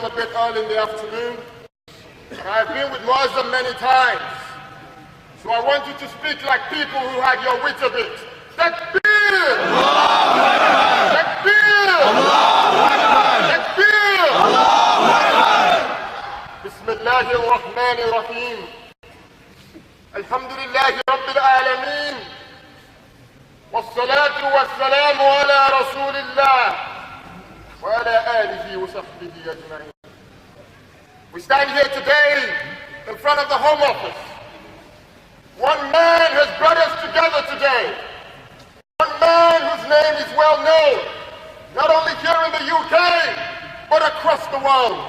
a bit early in the afternoon, and I've been with Muazzim many times. So I want you to speak like people who had your wit a bit. Takbir! Takbir! Takbir! Bismillahir Rahmanir Rahim. Alhamdulillahi Rabbil Alameen. والصلاة والسلام على رسول الله وعلى آله وصحبه أجمعين. We stand here today in front of the Home Office. One man has brought us together today. One man whose name is well known, not only here in the UK, but across the world.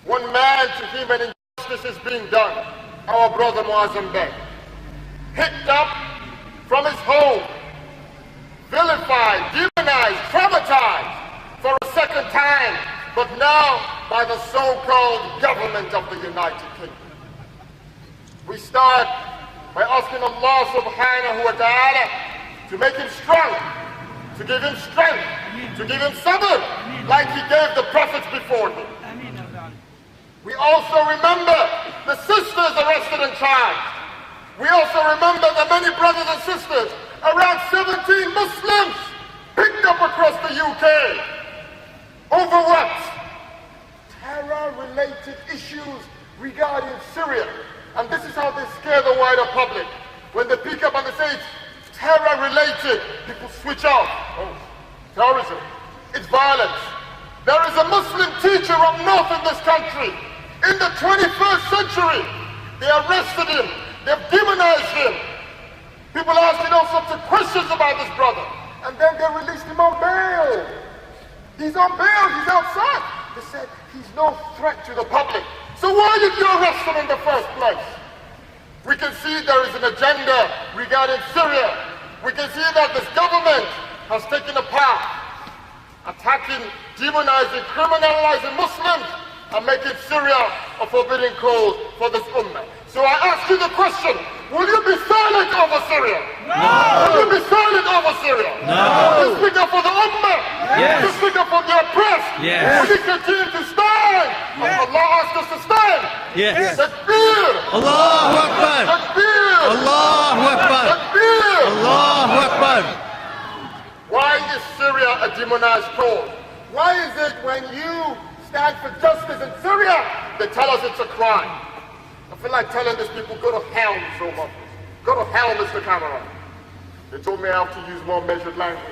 One man to whom an injustice is being done, our brother Muazzim Beig. Picked up from his home, vilified, demonized, traumatized for a second time, but now by the so-called government of the United Kingdom. We start by asking Allah subhanahu wa ta'ala to make him strong, to give him strength, to give him sabr, like he gave the prophets before him. We also remember the sisters arrested and charged. We also remember the many brothers and sisters, around 17 Muslims, picked up across the UK. Over what? Terror-related issues regarding Syria. And this is how they scare the wider public. When they pick up and they say it's terror-related, people switch off. Oh, terrorism. It's violence. There is a Muslim teacher up north in this country. In the 21st century, they arrested him. They've demonized him. People asking all sorts of questions about this brother. And then they released him on bail. He's on bail, he's outside. They said he's no threat to the public. So why did you arrest him in the first place? We can see there is an agenda regarding Syria. We can see that this government has taken a path, attacking, demonizing, criminalizing Muslims, and making Syria a forbidden cause for this ummah. So I ask you the question, will you be silent over Syria? No! Will you be silent over Syria? No! Will you speak up for the ummah? Yes! Will you speak up for the oppressed? Yes! Will you continue to stand? Yes. Allah asked us to stand. Yes! Takbir! Allahu Akbar! Takbir! Allahu Akbar! Takbir! Allahu Akbar! Why is Syria a demonized cause? Why is it when you stand for justice in Syria, they tell us it's a crime? I feel like telling these people, go to hell, so much. Go to hell, Mr. Cameron. They told me I have to use more measured language.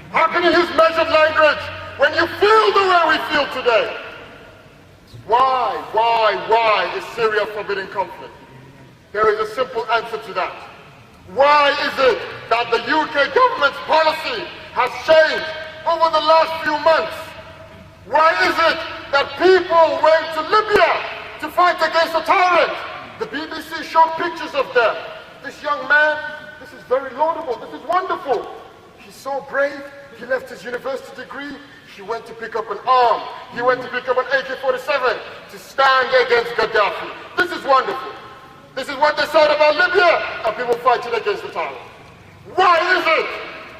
How can you use measured language when you feel the way we feel today? Why is Syria forbidden conflict? There is a simple answer to that. Why is it that the UK government's policy has changed over the last few months? Why is it that people went to Libya to fight against a tyrant? The BBC showed pictures of them. This young man, this is very laudable, this is wonderful. He's so brave, he left his university degree, he went to pick up an arm, he went to pick up an AK-47 to stand against Gaddafi. This is wonderful. This is what they said about Libya, and people fighting against the tyrant. Why is it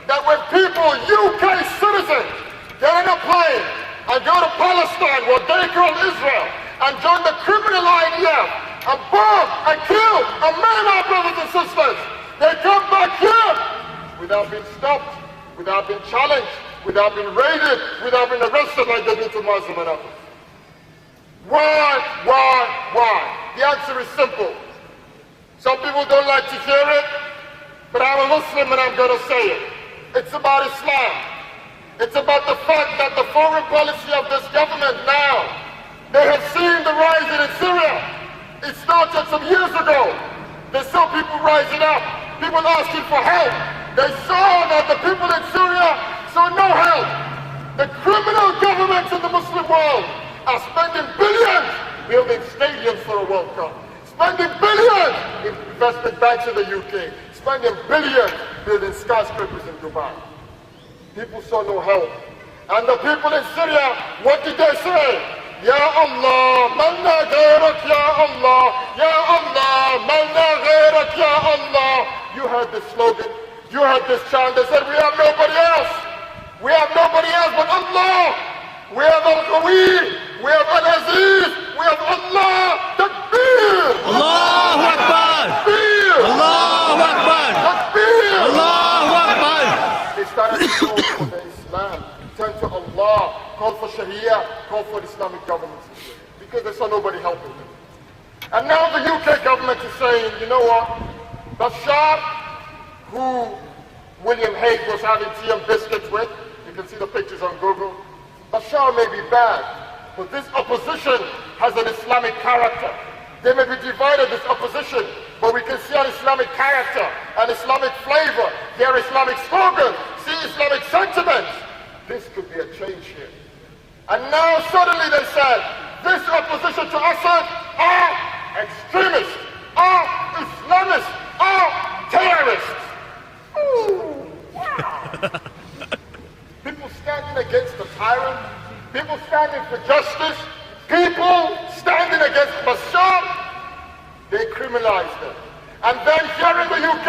that when people, UK citizens, get on a plane and go to Palestine, what they call Israel, and join the criminal IDF, and bomb, and kill, and maim our brothers and sisters, they come back here without being stopped, without being challenged, without being raided, without being arrested like they did to Muslim and others? Why? The answer is simple. Some people don't like to hear it, but I'm a Muslim and I'm going to say it. It's about Islam. It's about the fact that the foreign policy of this government now, they have seen the rising in Syria. It started some years ago. They saw people rising up, people asking for help. They saw that the people in Syria saw no help. The criminal governments in the Muslim world are spending billions building stadiums for a World Cup, spending billions in investment banks in the UK, spending billions building skyscrapers in Dubai. People saw no help. And the people in Syria, what did they say? Ya Allah, manna ghairak ya Allah, Ya Allah, manna ghairak ya Allah. You heard this slogan, you heard this chant, they said we have nobody else. We have nobody else but Allah. We are the Qawi, we have Al-Aziz, we have Allah, Takbir! Allahu Akbar! Takbir! Allahu Akbar! Takbir! Allahu Akbar! They started to call for the Islam, turn to Allah, call for Sharia, call for Islamic government, because they saw nobody helping them. And now the UK government is saying, you know what, Bashar, who William Hague was having tea and biscuits with, you can see the pictures on Google, Bashar may be bad, but this opposition has an Islamic character. They may be divided, this opposition, but we can see an Islamic character, an Islamic flavor, their Islamic slogan, see Islamic sentiments. This could be a change here. And now suddenly they said, this opposition to Assad are extremists, are Islamists, are terrorists. Ooh, wow. People standing against the tyrant, people standing for justice, people standing against Bashar, they criminalize them. And then here in the UK,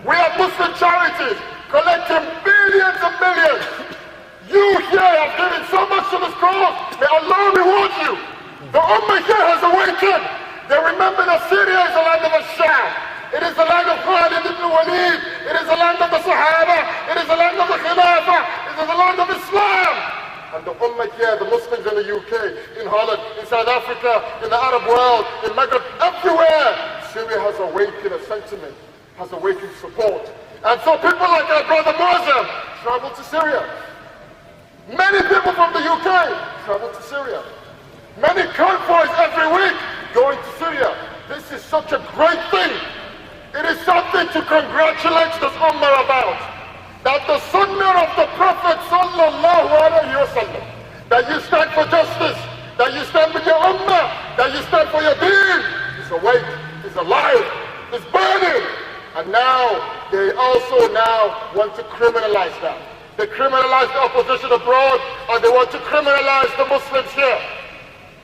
we have Muslim charities collecting billions and millions. You here have given so much to this cause. May Allah reward you. The Ummah here has awakened. They remember that Syria is the land of Asham. It is the land of Khalid ibn Walid. It is the land of the Sahaba. It is the land of the Khilafah. It is the land of Islam. And the Ummah here, the Muslims in the UK, in Holland, in South Africa, in the Arab world, in Maghreb, everywhere, Syria has awakened a sentiment, has awakened support. And so people like our brother Muazzim travel to Syria. Many people from the UK travel to Syria. Many convoys every week going to Syria. This is such a great thing. It is something to congratulate this Ummah about. That the Sunnah of the Prophet sallallahu alayhi wa sallam, that you stand for justice, that you stand with your Ummah, that you stand for your deen, is awake, is alive, is burning. And now, they also now want to criminalize that. They criminalize the opposition abroad, and they want to criminalize the Muslims here.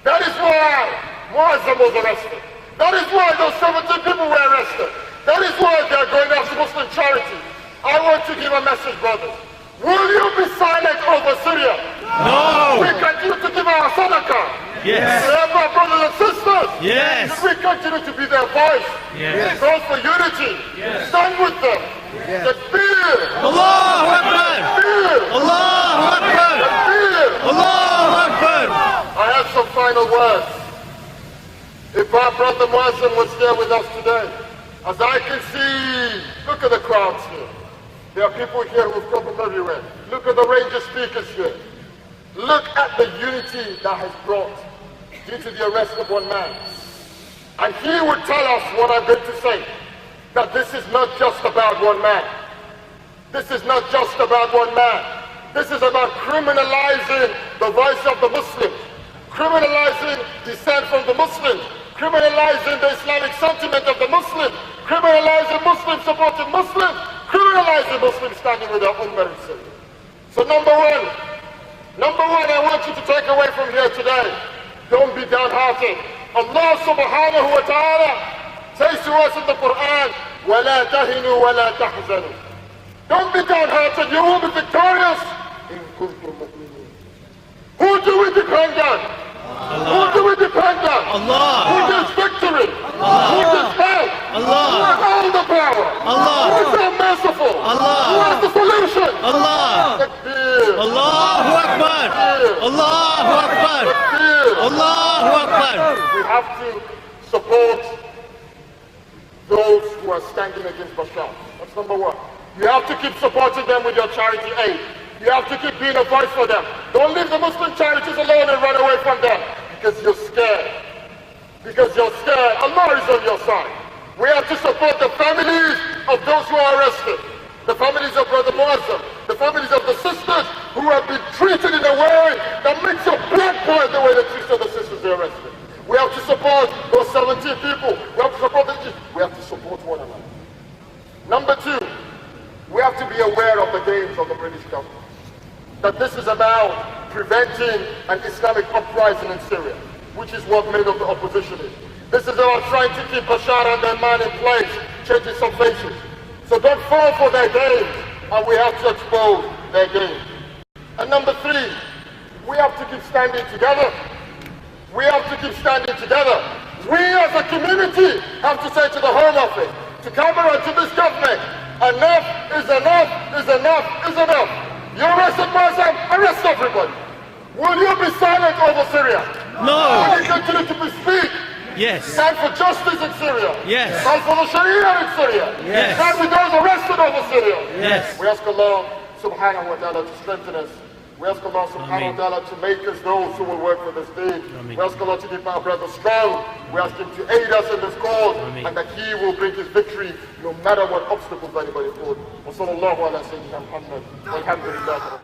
That is why Muazzim was arrested. That is why those 17 people were arrested. That is why they are going after Muslim charities. I want to give a message, brothers. Will you be silent over Syria? No! We continue to give our sadaqah. Yes! We have our brothers and sisters. Yes! We continue to be their voice. Yes! Call for unity. Yes! Stand with them. Yes! Takbir! Allahu Akbar! Takbir! Allahu Akbar! Takbir! Allahu Akbar! I have some final words. If our brother Muazzim was here with us today, as I can see, look at the crowds here. There are people here who've come from everywhere. Look at the range of speakers here. Look at the unity that has brought due to the arrest of one man. And he would tell us what I'm going to say, that this is not just about one man. This is not just about one man. This is about criminalizing the voice of the Muslims, criminalizing dissent from the Muslims, criminalizing the Islamic sentiment of the Muslims, criminalizing Muslims supporting Muslims, criminalizing Muslims standing with their Ummah in Syria. So number one, I want you to take away from here today, don't be downhearted. Allah subhanahu wa ta'ala says to us in the Quran, وَلَا تَهِنُوا وَلَا تَحْزَنُوا. Don't be downhearted, you will be victorious. إِن كُنتُم مُؤْمِنِينَ. Who do we depend on? Allah. Who do we depend on? Allah. Who gives victory? Allah. Who gives help? Allah. Who has all the power? Allah. Who is so merciful? Allah. Who has the solution? Allah. Takbir. Allahu Akbar! Allahu Akbar! Takbir. Allahu Akbar! We have to support those who are standing against Bashar. That's number one. You have to keep supporting them with your charity aid. You have to keep being a voice for them. Don't leave the Muslim charities alone and run away from them because you're scared. Because you're scared. Allah is on your side. We have to support the families of those who are arrested. The families of Brother Muazzim. The families of the sisters who have been treated in a way that makes your blood boil the way they treat the sisters they arrested. We have to support those 17 people. We have to support them. We have to support one another. Number two, we have to be aware of the games of the British government. That this is about preventing an Islamic uprising in Syria, which is what many of the opposition is. This is about trying to keep Bashar and their man in place, changing some faces. So don't fall for their games, and we have to expose their games. And number three, We have to keep standing together. We have to keep standing together. We as a community have to say to the Home Office, to Cameroon, to this government, enough is enough is enough is enough. You arrested Muazzim, arrest everybody. Will you be silent over Syria? No. Will you continue to speak? Yes. Stand for justice in Syria. Yes. Stand for the Sharia in Syria. Yes. Stand with those arrested over Syria. Yes. We ask Allah subhanahu wa ta'ala to strengthen us. We ask Allah subhanahu wa ta'ala to make us those who will work for this deed. We ask Allah to keep our brother strong. We ask him to aid us in this cause and that he will bring his victory no matter what obstacles anybody put. Wa sallallahu ala sayyidina Muhammad. Alhamdulillah.